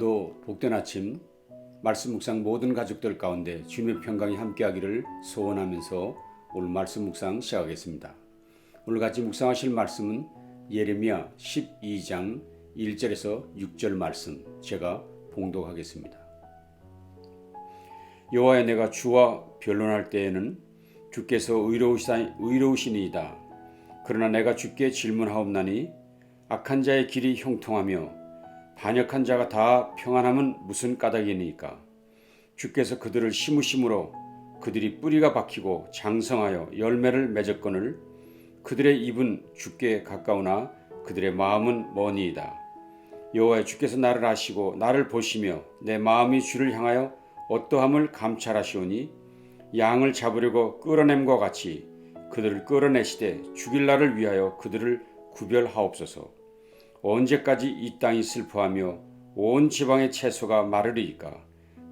오늘도 복된 아침 말씀 묵상 모든 가족들 가운데 주님의 평강이 함께하기를 소원하면서 오늘 말씀 묵상 시작하겠습니다. 오늘 같이 묵상하실 말씀은 예레미야 12장 1절에서 6절 말씀, 제가 봉독하겠습니다. 여호와여, 내가 주와 변론할 때에는 주께서 의로우시니이다. 그러나 내가 주께 질문하옵나니 악한 자의 길이 형통하며 반역한 자가 다 평안함은 무슨 까닭이니까? 주께서 그들을 심으심으로 그들이 뿌리가 박히고 장성하여 열매를 맺었거늘 그들의 입은 주께 가까우나 그들의 마음은 머니이다. 여호와여, 주께서 나를 아시고 나를 보시며 내 마음이 주를 향하여 어떠함을 감찰하시오니 양을 잡으려고 끌어냄과 같이 그들을 끌어내시되 죽일 날을 위하여 그들을 구별하옵소서. 언제까지 이 땅이 슬퍼하며 온 지방의 채소가 마르리이까?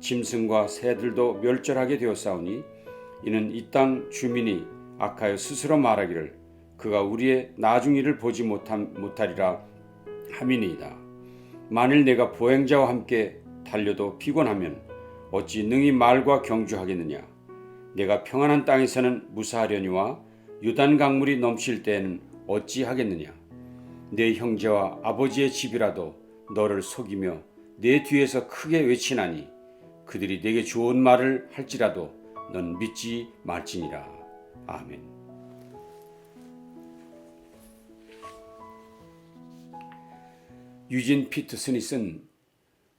짐승과 새들도 멸절하게 되었사오니 이는 이 땅 주민이 악하여 스스로 말하기를 그가 우리의 나중 일을 보지 못하리라 함이니이다. 만일 내가 보행자와 함께 달려도 피곤하면 어찌 능히 말과 경주하겠느냐? 내가 평안한 땅에서는 무사하려니와 요단 강물이 넘칠 때에는 어찌 하겠느냐? 내 형제와 아버지의 집이라도 너를 속이며 내 뒤에서 크게 외치나니 그들이 내게 좋은 말을 할지라도 넌 믿지 말지니라. 아멘. 유진 피터슨이 쓴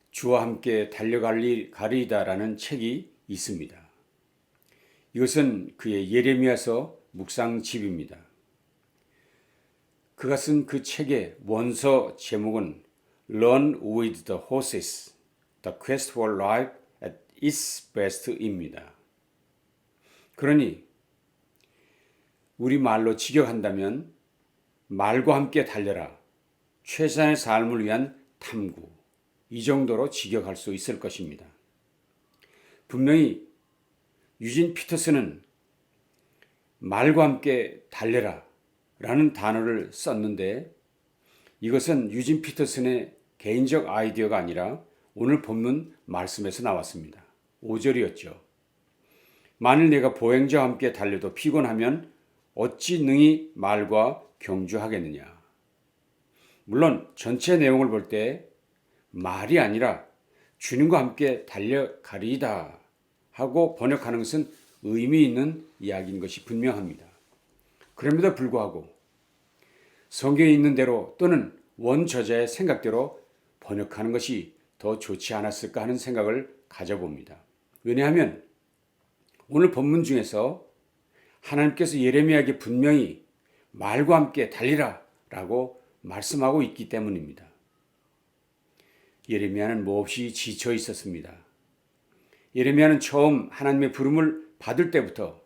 주와 함께 달려가리이다라는 책이 있습니다. 이것은 그의 예레미야서 묵상집입니다. 그가 쓴 그 책의 원서 제목은 Run with the Horses, The Quest for Life at its Best입니다. 그러니 우리 말로 직역한다면 말과 함께 달려라, 최선의 삶을 위한 탐구, 이 정도로 직역할 수 있을 것입니다. 분명히 유진 피터슨은 말과 함께 달려라 라는 단어를 썼는데 이것은 유진 피터슨의 개인적 아이디어가 아니라 오늘 본문 말씀에서 나왔습니다. 5절이었죠. 만일 내가 보행자와 함께 달려도 피곤하면 어찌 능히 말과 경주하겠느냐. 물론 전체 내용을 볼 때 말이 아니라 주님과 함께 달려가리이다 하고 번역하는 것은 의미 있는 이야기인 것이 분명합니다. 그럼에도 불구하고 성경에 있는 대로 또는 원저자의 생각대로 번역하는 것이 더 좋지 않았을까 하는 생각을 가져봅니다. 왜냐하면 오늘 본문 중에서 하나님께서 예레미야에게 분명히 말과 함께 달리라 라고 말씀하고 있기 때문입니다. 예레미야는 몹시 지쳐 있었습니다. 예레미야는 처음 하나님의 부름을 받을 때부터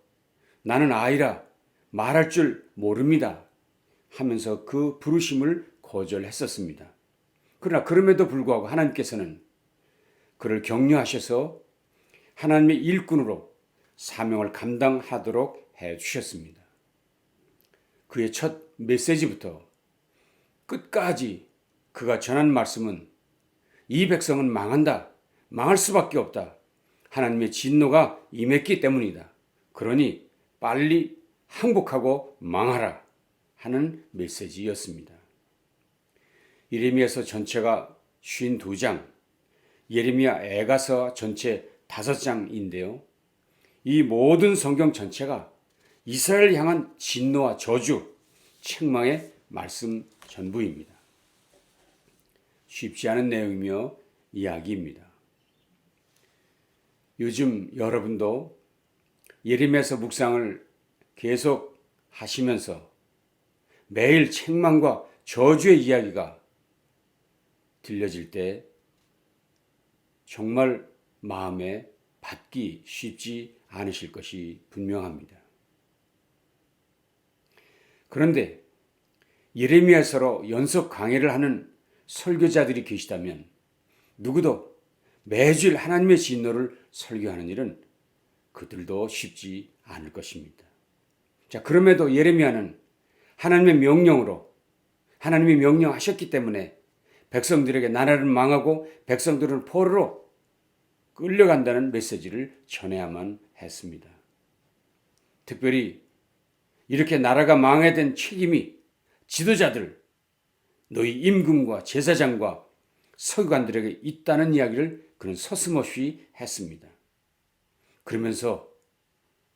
나는 아이라 말할 줄 모릅니다 하면서 그 부르심을 거절했었습니다. 그러나 그럼에도 불구하고 하나님께서는 그를 격려하셔서 하나님의 일꾼으로 사명을 감당하도록 해주셨습니다. 그의 첫 메시지부터 끝까지 그가 전한 말씀은 이 백성은 망한다, 망할 수밖에 없다, 하나님의 진노가 임했기 때문이다. 그러니 빨리 항복하고 망하라 하는 메시지였습니다. 예레미야서 전체가 52장, 예레미야 애가서 전체 5장인데요. 이 모든 성경 전체가 이스라엘을 향한 진노와 저주, 책망의 말씀 전부입니다. 쉽지 않은 내용이며 이야기입니다. 요즘 여러분도 예레미야서 묵상을 계속 하시면서 매일 책망과 저주의 이야기가 들려질 때 정말 마음에 받기 쉽지 않으실 것이 분명합니다. 그런데 예레미야서로 연속 강해를 하는 설교자들이 계시다면 누구도 매주일 하나님의 진노를 설교하는 일은 그들도 쉽지 않을 것입니다. 자, 그럼에도 예레미야는 하나님의 명령으로 하나님이 명령하셨기 때문에 백성들에게 나라는 망하고 백성들은 포로로 끌려간다는 메시지를 전해야만 했습니다. 특별히 이렇게 나라가 망하게 된 책임이 지도자들, 너희 임금과 제사장과 서기관들에게 있다는 이야기를 그는 서슴없이 했습니다. 그러면서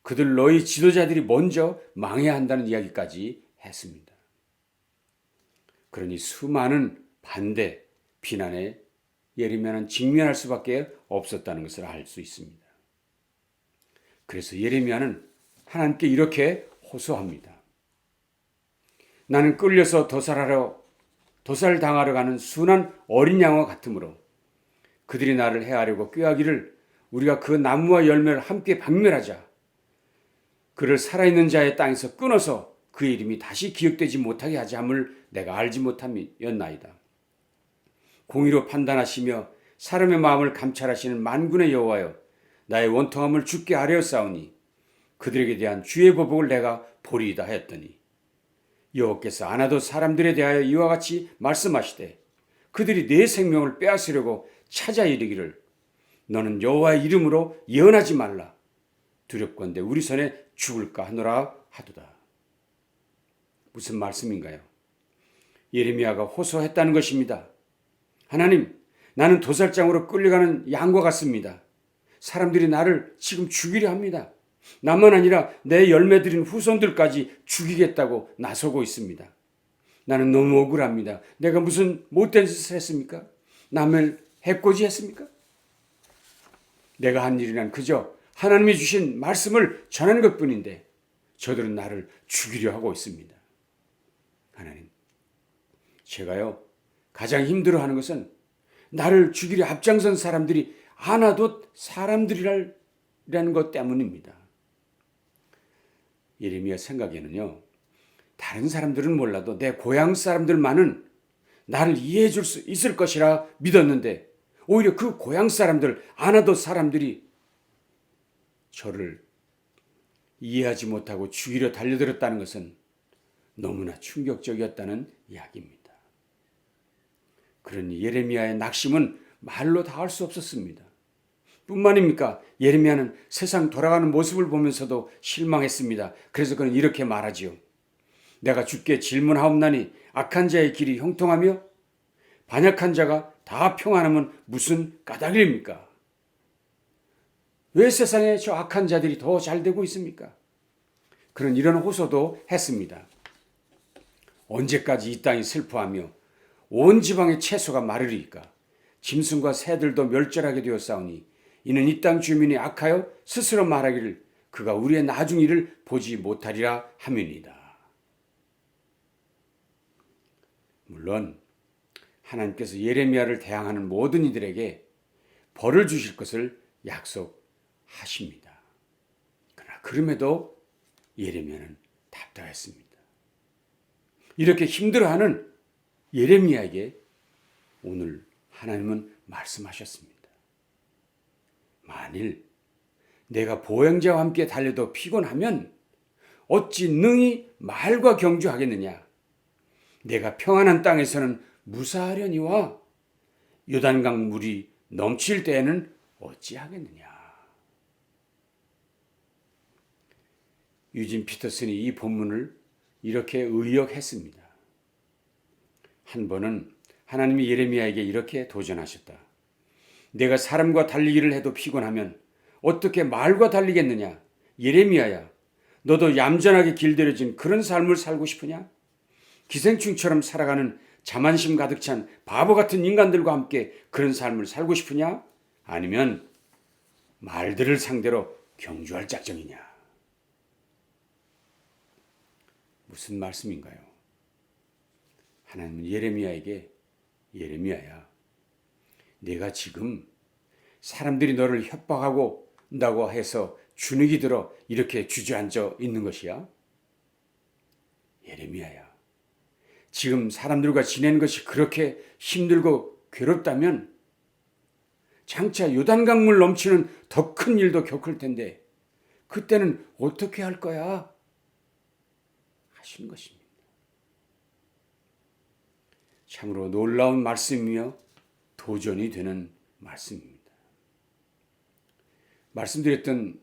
그들 너희 지도자들이 먼저 망해야 한다는 이야기까지 했습니다. 그러니 수많은 반대, 비난에 예레미야는 직면할 수밖에 없었다는 것을 알 수 있습니다. 그래서 예레미야는 하나님께 이렇게 호소합니다. 나는 끌려서 도살당하러 가는 순한 어린 양과 같으므로 그들이 나를 해하려고 꾀하기를 우리가 그 나무와 열매를 함께 박멸하자. 그를 살아있는 자의 땅에서 끊어서 그의 이름이 다시 기억되지 못하게 하자 함을 내가 알지 못함이었나이다. 공의로 판단하시며 사람의 마음을 감찰하시는 만군의 여호와여, 나의 원통함을 주께 아뢰었사오니 그들에게 대한 주의 보복을 내가 보리이다 하였더니 여호와께서 아나도 사람들에 대하여 이와 같이 말씀하시되 그들이 내 생명을 빼앗으려고 찾아 이르기를 너는 여호와의 이름으로 예언하지 말라. 두렵건대 우리 손에 죽을까 하노라 하도다. 무슨 말씀인가요? 예레미야가 호소했다는 것입니다. 하나님, 나는 도살장으로 끌려가는 양과 같습니다. 사람들이 나를 지금 죽이려 합니다. 나만 아니라 내 열매들인 후손들까지 죽이겠다고 나서고 있습니다. 나는 너무 억울합니다. 내가 무슨 못된 짓을 했습니까? 남을 해코지 했습니까? 내가 한 일이란 그저 하나님이 주신 말씀을 전하는 것뿐인데 저들은 나를 죽이려 하고 있습니다. 하나님, 제가요 가장 힘들어하는 것은 나를 죽이려 앞장선 사람들이 하나도 사람들이라는 것 때문입니다. 예레미야 생각에는요, 다른 사람들은 몰라도 내 고향 사람들만은 나를 이해해 줄 수 있을 것이라 믿었는데 오히려 그 고향 사람들, 아나도 사람들이 저를 이해하지 못하고 죽이려 달려들었다는 것은 너무나 충격적이었다는 이야기입니다. 그러니 예레미야의 낙심은 말로 다 할 수 없었습니다. 뿐만입니까? 예레미야는 세상 돌아가는 모습을 보면서도 실망했습니다. 그래서 그는 이렇게 말하지요. 내가 주께 질문하옵나니 악한 자의 길이 형통하며 반역한 자가 다 평안하면 무슨 까닭입니까? 왜 세상에 저 악한 자들이 더 잘 되고 있습니까? 그는 이런 호소도 했습니다. 언제까지 이 땅이 슬퍼하며 온 지방의 채소가 마르리까? 짐승과 새들도 멸절하게 되었사오니 이는 이 땅 주민이 악하여 스스로 말하기를 그가 우리의 나중 일을 보지 못하리라 함이니이다. 물론 하나님께서 예레미야를 대항하는 모든 이들에게 벌을 주실 것을 약속하십니다. 그러나 그럼에도 예레미야는 답답했습니다. 이렇게 힘들어하는 예레미야에게 오늘 하나님은 말씀하셨습니다. 만일 내가 보행자와 함께 달려도 피곤하면 어찌 능히 말과 경주하겠느냐? 내가 평안한 땅에서는 무사하려니와 요단강 물이 넘칠 때에는 어찌하겠느냐? 유진 피터슨이 이 본문을 이렇게 의역했습니다. 한 번은 하나님이 예레미야에게 이렇게 도전하셨다. 내가 사람과 달리기를 해도 피곤하면 어떻게 말과 달리겠느냐? 예레미야야, 너도 얌전하게 길들여진 그런 삶을 살고 싶으냐? 기생충처럼 살아가는 자만심 가득 찬 바보 같은 인간들과 함께 그런 삶을 살고 싶으냐? 아니면 말들을 상대로 경주할 작정이냐? 무슨 말씀인가요? 하나님은 예레미야에게 예레미야야, 내가 지금 사람들이 너를 협박하고 온다고 해서 주눅이 들어 이렇게 주저앉아 있는 것이야? 예레미야야, 지금 사람들과 지내는 것이 그렇게 힘들고 괴롭다면 장차 요단강물 넘치는 더 큰 일도 겪을 텐데 그때는 어떻게 할 거야? 하신 것입니다. 참으로 놀라운 말씀이며 도전이 되는 말씀입니다. 말씀드렸던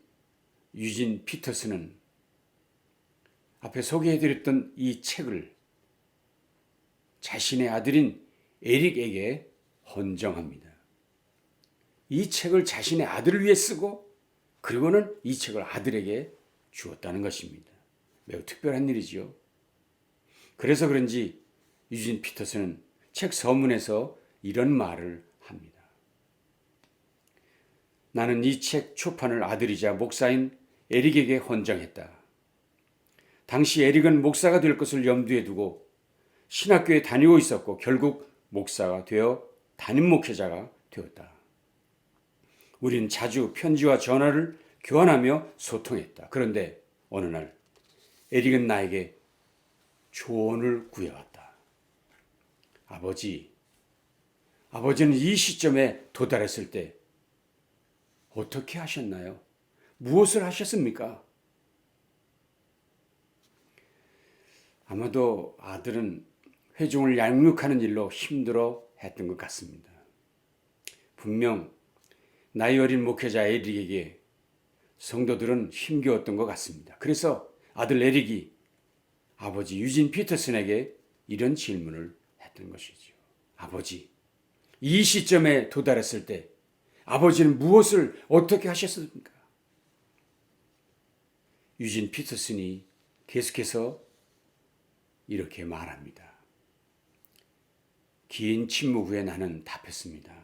유진 피터슨은 앞에 소개해드렸던 이 책을 자신의 아들인 에릭에게 헌정합니다. 이 책을 자신의 아들을 위해 쓰고 그리고는 이 책을 아들에게 주었다는 것입니다. 매우 특별한 일이지요. 그래서 그런지 유진 피터슨은 책 서문에서 이런 말을 합니다. 나는 이 책 초판을 아들이자 목사인 에릭에게 헌정했다. 당시 에릭은 목사가 될 것을 염두에 두고 신학교에 다니고 있었고 결국 목사가 되어 담임 목회자가 되었다. 우린 자주 편지와 전화를 교환하며 소통했다. 그런데 어느 날 에릭은 나에게 조언을 구해왔다. 아버지는 이 시점에 도달했을 때 어떻게 하셨나요? 무엇을 하셨습니까? 아마도 아들은 회중을 양육하는 일로 힘들어 했던 것 같습니다. 분명 나이 어린 목회자 에릭에게 성도들은 힘겨웠던 것 같습니다. 그래서 아들 에릭이 아버지 유진 피터슨에게 이런 질문을 했던 것이죠. 아버지, 이 시점에 도달했을 때 아버지는 무엇을 어떻게 하셨습니까? 유진 피터슨이 계속해서 이렇게 말합니다. 긴 침묵 후에 나는 답했습니다.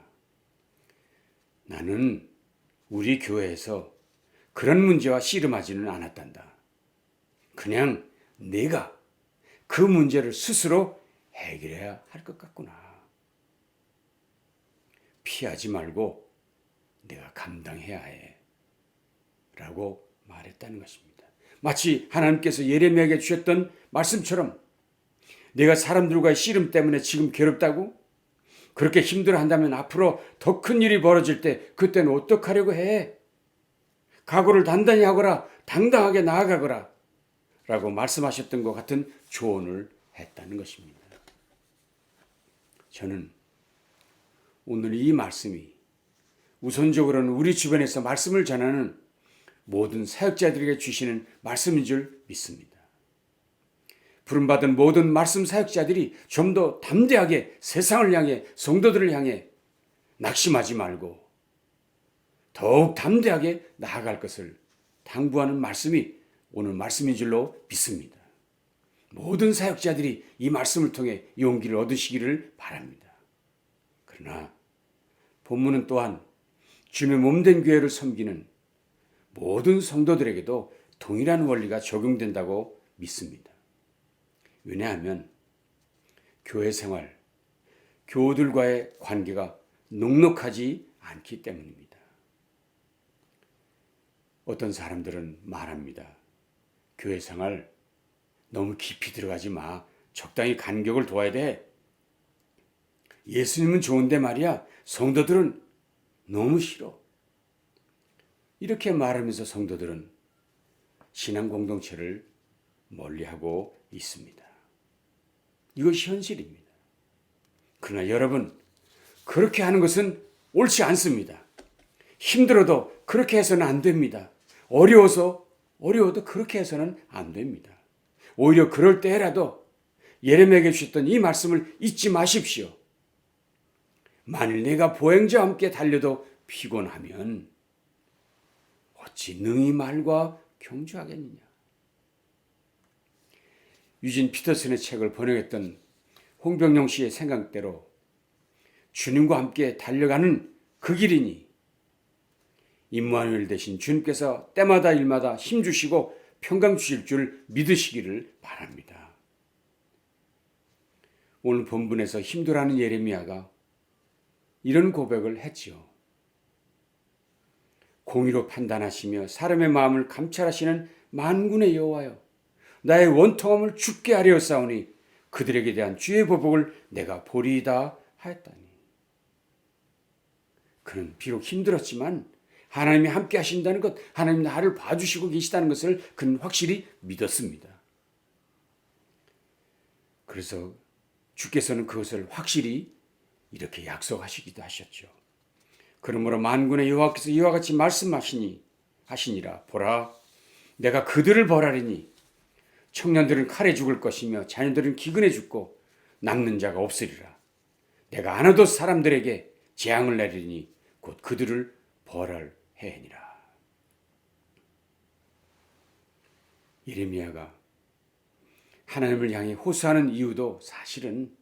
나는 우리 교회에서 그런 문제와 씨름하지는 않았단다. 그냥 내가 그 문제를 스스로 해결해야 할 것 같구나. 피하지 말고 내가 감당해야 해. 라고 말했다는 것입니다. 마치 하나님께서 예레미야에게 주셨던 말씀처럼 내가 사람들과의 씨름 때문에 지금 괴롭다고? 그렇게 힘들어한다면 앞으로 더 큰 일이 벌어질 때 그때는 어떡하려고 해? 각오를 단단히 하거라. 당당하게 나아가거라. 라고 말씀하셨던 것 같은 조언을 했다는 것입니다. 저는 오늘 이 말씀이 우선적으로는 우리 주변에서 말씀을 전하는 모든 사역자들에게 주시는 말씀인 줄 믿습니다. 부름받은 모든 말씀 사역자들이 좀 더 담대하게 세상을 향해 성도들을 향해 낙심하지 말고 더욱 담대하게 나아갈 것을 당부하는 말씀이 오늘 말씀인 줄로 믿습니다. 모든 사역자들이 이 말씀을 통해 용기를 얻으시기를 바랍니다. 그러나 본문은 또한 주님의 몸된 교회를 섬기는 모든 성도들에게도 동일한 원리가 적용된다고 믿습니다. 왜냐하면 교회 생활, 교우들과의 관계가 녹록하지 않기 때문입니다. 어떤 사람들은 말합니다. 교회 생활 너무 깊이 들어가지 마. 적당히 간격을 둬야 돼. 예수님은 좋은데 말이야. 성도들은 너무 싫어. 이렇게 말하면서 성도들은 신앙 공동체를 멀리하고 있습니다. 이것이 현실입니다. 그러나 여러분, 그렇게 하는 것은 옳지 않습니다. 힘들어도 그렇게 해서는 안 됩니다. 어려워도 그렇게 해서는 안 됩니다. 오히려 그럴 때라도 예레미야에게 주셨던 이 말씀을 잊지 마십시오. 만일 내가 보행자와 함께 달려도 피곤하면 어찌 능히 말과 경주하겠느냐. 유진 피터슨의 책을 번역했던 홍병용 씨의 생각대로 주님과 함께 달려가는 그 길이니 임마누엘 대신 주님께서 때마다 일마다 힘주시고 평강 주실 줄 믿으시기를 바랍니다. 오늘 본문에서 힘들어하는 예레미야가 이런 고백을 했지요. 공의로 판단하시며 사람의 마음을 감찰하시는 만군의 여호와여, 나의 원통함을 죽게 하려사오니 그들에게 대한 주의 보복을 내가 보리이다 하였다니. 그는 비록 힘들었지만 하나님이 함께 하신다는 것, 하나님 나를 봐주시고 계시다는 것을 그는 확실히 믿었습니다. 그래서 주께서는 그것을 확실히 이렇게 약속하시기도 하셨죠. 그러므로 만군의 여호와께서 이와 같이 하시니라. 보라, 내가 그들을 벌하리니 청년들은 칼에 죽을 것이며 자녀들은 기근에 죽고 남는 자가 없으리라. 내가 아나도 사람들에게 재앙을 내리니 곧 그들을 벌할해니라. 예레미야가 하나님을 향해 호소하는 이유도 사실은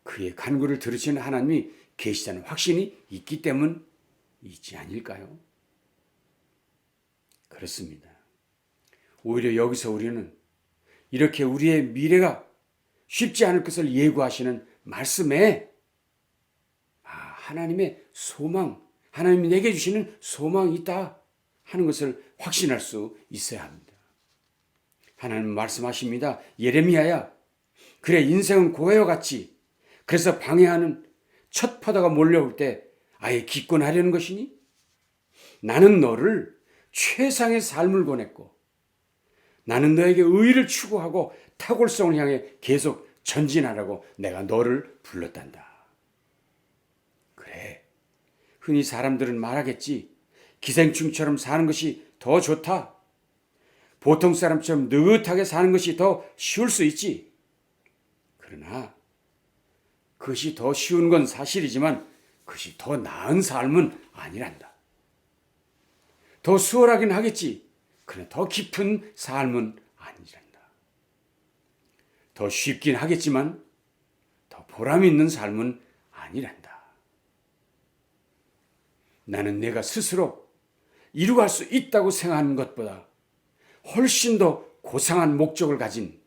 그의 간구를 들으시는 하나님이 계시다는 확신이 있기 때문이지 아닐까요? 그렇습니다. 오히려 여기서 우리는 이렇게 우리의 미래가 쉽지 않을 것을 예고하시는 말씀에 하나님의 소망, 하나님이 내게 주시는 소망이 있다 하는 것을 확신할 수 있어야 합니다. 하나님은 말씀하십니다. 예레미야야, 그래 인생은 고해와 같지. 그래서 방해하는 첫 파도가 몰려올 때 아예 기권하려는 것이니? 나는 너를 최상의 삶을 권했고 나는 너에게 의의를 추구하고 탁월성을 향해 계속 전진하라고 내가 너를 불렀단다. 그래, 흔히 사람들은 말하겠지. 기생충처럼 사는 것이 더 좋다. 보통 사람처럼 느긋하게 사는 것이 더 쉬울 수 있지. 그러나 그것이 더 쉬운 건 사실이지만 그것이 더 나은 삶은 아니란다. 더 수월하긴 하겠지. 그러나 더 깊은 삶은 아니란다. 더 쉽긴 하겠지만 더 보람 있는 삶은 아니란다. 나는 내가 스스로 이루어갈 수 있다고 생각하는 것보다 훨씬 더 고상한 목적을 가진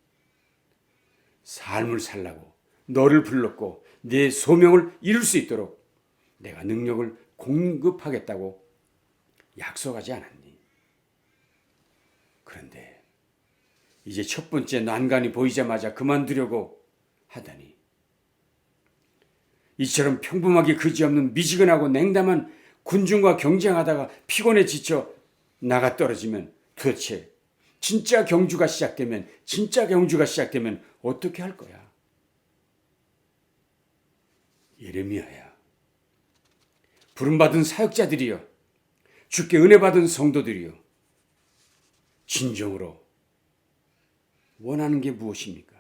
삶을 살라고 너를 불렀고 내 소명을 이룰 수 있도록 내가 능력을 공급하겠다고 약속하지 않았니? 그런데 이제 첫 번째 난간이 보이자마자 그만두려고 하다니, 이처럼 평범하게 그지없는 미지근하고 냉담한 군중과 경쟁하다가 피곤에 지쳐 나가 떨어지면 도대체 진짜 경주가 시작되면 어떻게 할 거야? 예레미야야, 부름받은 사역자들이여, 주께 은혜 받은 성도들이여, 진정으로 원하는 게 무엇입니까?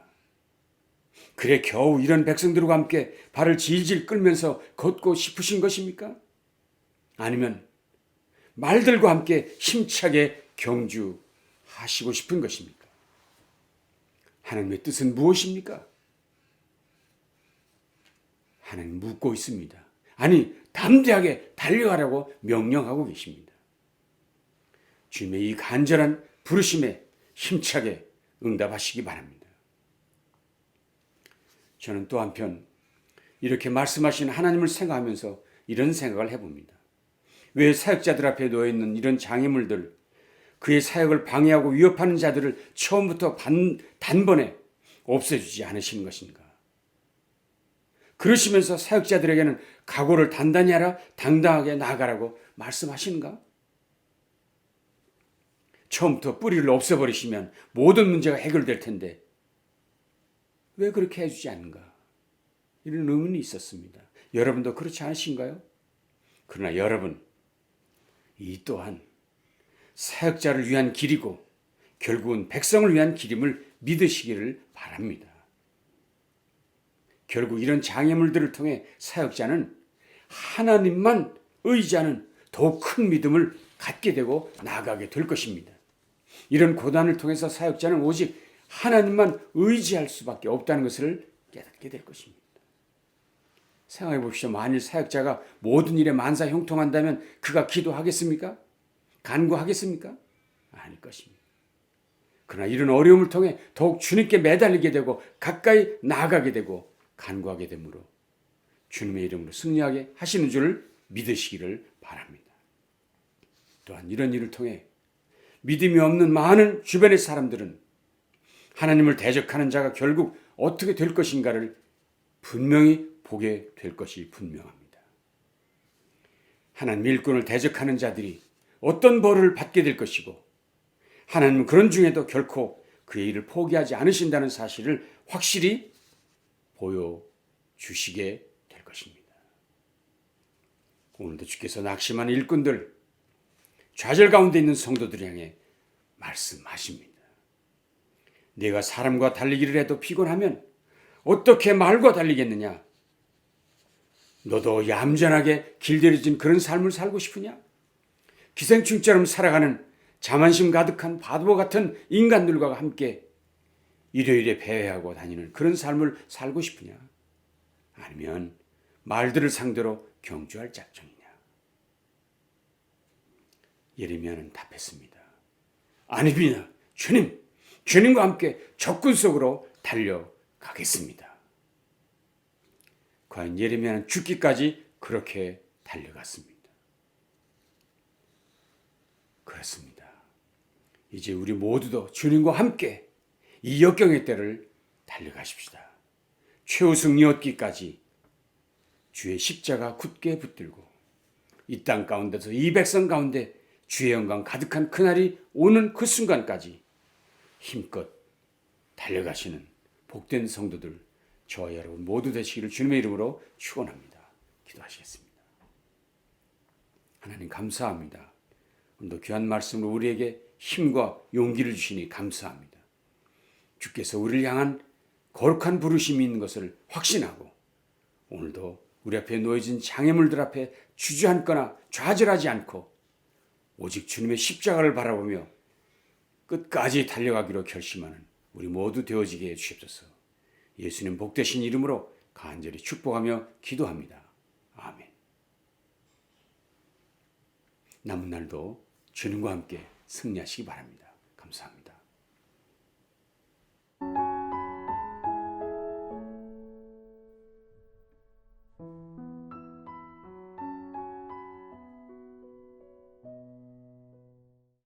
그래 겨우 이런 백성들과 함께 발을 질질 끌면서 걷고 싶으신 것입니까? 아니면 말들과 함께 힘차게 경주하시고 싶은 것입니까? 하나님의 뜻은 무엇입니까? 하나님 묻고 있습니다. 아니, 담대하게 달려가라고 명령하고 계십니다. 주님의 이 간절한 부르심에 힘차게 응답하시기 바랍니다. 저는 또 한편 이렇게 말씀하신 하나님을 생각하면서 이런 생각을 해봅니다. 왜 사역자들 앞에 놓여있는 이런 장애물들, 그의 사역을 방해하고 위협하는 자들을 처음부터 단번에 없애주지 않으시는 것인가? 그러시면서 사역자들에게는 각오를 단단히 하라, 당당하게 나아가라고 말씀하시는가? 처음부터 뿌리를 없애버리시면 모든 문제가 해결될 텐데 왜 그렇게 해주지 않는가? 이런 의문이 있었습니다. 여러분도 그렇지 않으신가요? 그러나 여러분, 이 또한 사역자를 위한 길이고 결국은 백성을 위한 길임을 믿으시기를 바랍니다. 결국 이런 장애물들을 통해 사역자는 하나님만 의지하는 더욱 큰 믿음을 갖게 되고 나아가게 될 것입니다. 이런 고난을 통해서 사역자는 오직 하나님만 의지할 수밖에 없다는 것을 깨닫게 될 것입니다. 생각해 봅시다. 만일 사역자가 모든 일에 만사형통한다면 그가 기도하겠습니까? 간구하겠습니까? 아닐 것입니다. 그러나 이런 어려움을 통해 더욱 주님께 매달리게 되고 가까이 나아가게 되고 간구하게 되므로 주님의 이름으로 승리하게 하시는 줄을 믿으시기를 바랍니다. 또한 이런 일을 통해 믿음이 없는 많은 주변의 사람들은 하나님을 대적하는 자가 결국 어떻게 될 것인가를 분명히 보게 될 것이 분명합니다. 하나님 일꾼을 대적하는 자들이 어떤 벌을 받게 될 것이고 하나님은 그런 중에도 결코 그의 일을 포기하지 않으신다는 사실을 확실히 보여주시게 될 것입니다. 오늘도 주께서 낙심하는 일꾼들, 좌절 가운데 있는 성도들 향해 말씀하십니다. 내가 사람과 달리기를 해도 피곤하면 어떻게 말과 달리겠느냐? 너도 얌전하게 길들여진 그런 삶을 살고 싶으냐? 기생충처럼 살아가는 자만심 가득한 바보 같은 인간들과 함께 일요일에 배회하고 다니는 그런 삶을 살고 싶으냐? 아니면 말들을 상대로 경주할 작정이냐? 예레미야는 답했습니다. 아닙니다. 주님과 함께 적군 속으로 달려가겠습니다. 과연 예레미야는 죽기까지 그렇게 달려갔습니다. 그렇습니다. 이제 우리 모두도 주님과 함께 이 역경의 때를 달려가십시다. 최우승이 얻기까지 주의 십자가 굳게 붙들고 이 땅 가운데서 이 백성 가운데 주의 영광 가득한 그날이 오는 그 순간까지 힘껏 달려가시는 복된 성도들 저와 여러분 모두 되시기를 주님의 이름으로 축원합니다. 기도하시겠습니다. 하나님 감사합니다. 오늘도 귀한 말씀으로 우리에게 힘과 용기를 주시니 감사합니다. 주께서 우리를 향한 거룩한 부르심이 있는 것을 확신하고 오늘도 우리 앞에 놓여진 장애물들 앞에 주저앉거나 좌절하지 않고 오직 주님의 십자가를 바라보며 끝까지 달려가기로 결심하는 우리 모두 되어지게 해주시옵소서. 예수님 복되신 이름으로 간절히 축복하며 기도합니다. 아멘. 남은 날도 주님과 함께 승리하시기 바랍니다. 감사합니다.